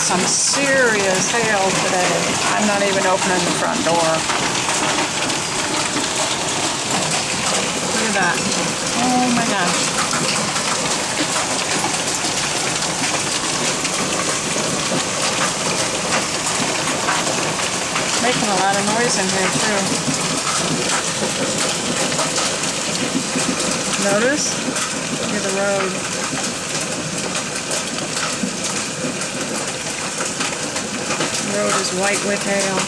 some serious hail today. I'm not even opening the front door. Look at that. Oh my gosh. Making a lot of noise in here too. Notice? Look at the road. The road is white with hail.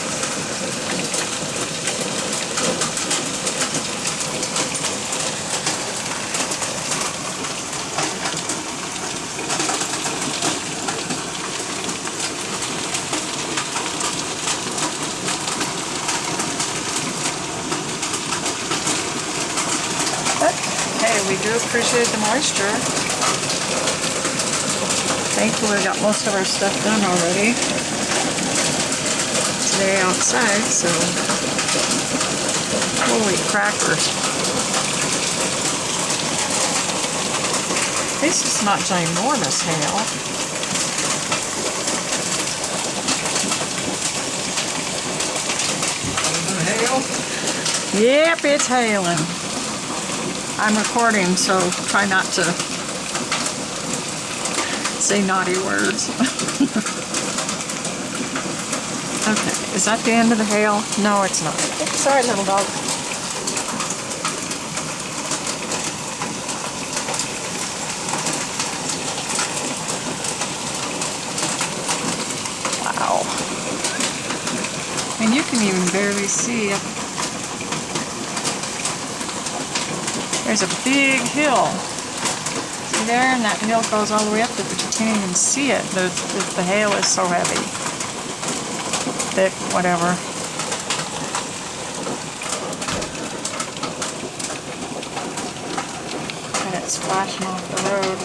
Hey, we do appreciate the moisture. Thankfully, we got most of our stuff done already today outside, so holy crackers. This is not ginormous hail. Hail? Yep, it's hailing. I'm recording, so try not to say naughty words. Okay, is that the end of the hail? No, it's not. Sorry, little dog. Wow. And you can even barely see it. There's a big hill. See there? And that hill goes all the way up there, but you can't even see it. The hail is so heavy. Thick, whatever. And it's splashing off the road.